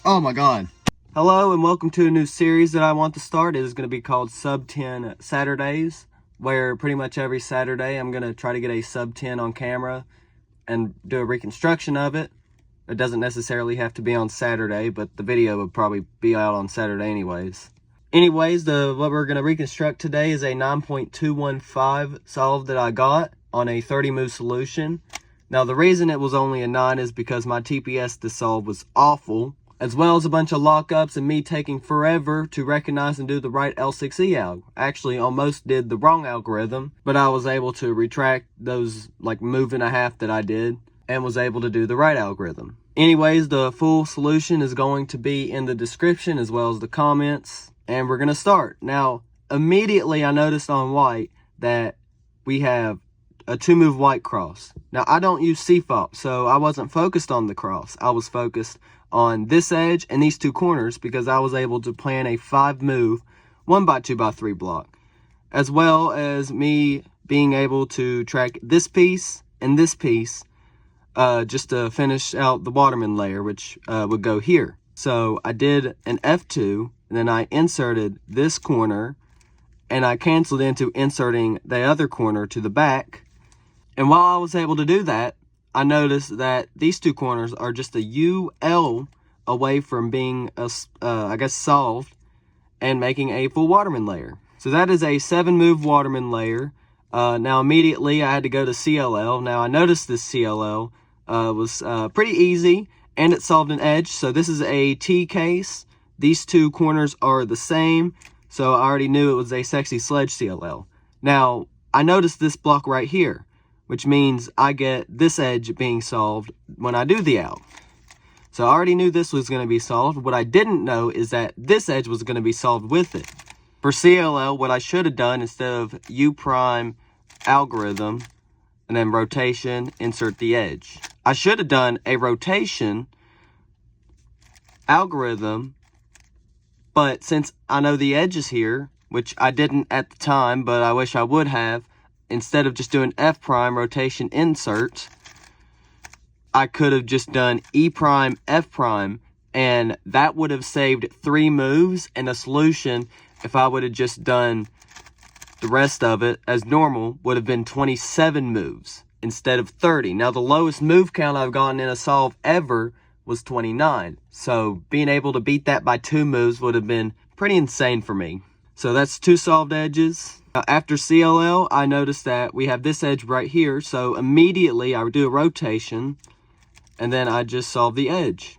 Oh my god. Hello and welcome to a new series that I want to start. It is going to be called Sub-10 Saturdays, where pretty much every Saturday I'm going to try to get a Sub-10 on camera and do a reconstruction of it. It doesn't necessarily have to be on Saturday, but the video would probably be out on Saturday anyways. What we're going to reconstruct today is a 9.215 solve that I got on a 30 move solution. Now the reason it was only a 9 is because my TPS to solve was awful, as well as a bunch of lockups and me taking forever to recognize and do the right L6E Alg. Actually almost did the wrong algorithm, but I was able to retract those like move and a half that I did and was able to do the right algorithm. Anyways, the full solution is going to be in the description as well as the comments, and we're going to start. Now, immediately I noticed on white that we have a 2-move white cross. Now, I don't use CFOP, so I wasn't focused on the cross. I was focused on this edge and these two corners because I was able to plan a 5-move 1x2x3 block, as well as me being able to track this piece and this piece just to finish out the Waterman layer, which would go here. So I did an F2, and then I inserted this corner, and I canceled into inserting the other corner to the back. And while I was able to do that, I noticed that these two corners are just a UL away from being, I guess, solved and making a full Waterman layer. So that is a 7-move Waterman layer. Now immediately I had to go to CLL. Now I noticed this CLL was pretty easy, and it solved an edge. So this is a T case. These two corners are the same, so I already knew it was a sexy sledge CLL. Now I noticed this block right here, which means I get this edge being solved when I do the Alg. So I already knew this was going to be solved. What I didn't know is that this edge was going to be solved with it. For CLL, what I should have done, instead of U prime algorithm and then rotation, insert the edge, I should have done a rotation algorithm, but since I know the edge is here, which I didn't at the time, but I wish I would have, instead of just doing F prime rotation insert, I could have just done E prime F prime, and that would have saved 3 moves, and the solution, if I would have just done the rest of it as normal, would have been 27 moves instead of 30. Now the lowest move count I've gotten in a solve ever was 29. So being able to beat that by 2 moves would have been pretty insane for me. So that's 2 solved edges. After CLL, I noticed that we have this edge right here. So immediately I would do a rotation, and then I just solve the edge.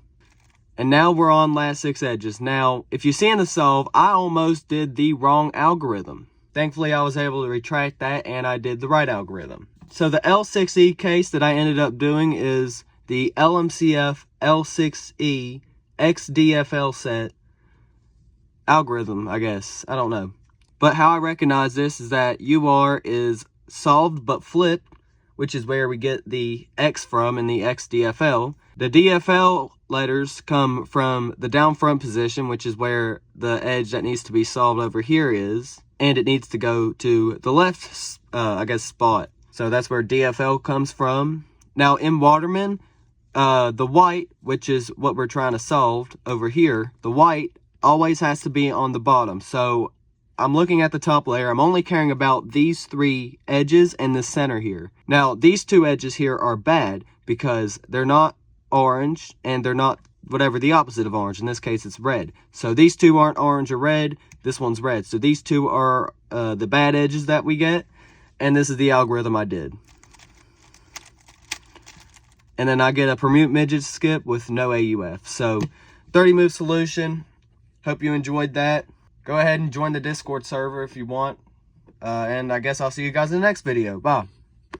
And now we're on last 6 edges. Now, if you see in the solve, I almost did the wrong algorithm. Thankfully, I was able to retract that, and I did the right algorithm. So the L6E case that I ended up doing is the LMCF L6E XDFL set algorithm, I guess. I don't know. But how I recognize this is that UR is solved but flipped, which is where we get the X from in the XDFL. The DFL letters come from the down front position, which is where the edge that needs to be solved over here is, and it needs to go to the left, I guess, spot. So that's where DFL comes from. Now in Waterman, the white, which is what we're trying to solve over here, the white always has to be on the bottom. So I'm looking at the top layer. I'm only caring about these 3 edges and the center here. Now, these 2 edges here are bad because they're not orange and they're not whatever the opposite of orange. In this case, it's red. So these 2 aren't orange or red. This one's red. So these 2 are the bad edges that we get. And this is the algorithm I did. And then I get a permute midget skip with no AUF. So 30 move solution. Hope you enjoyed that. Go ahead and join the Discord server if you want. And I guess I'll see you guys in the next video. Bye.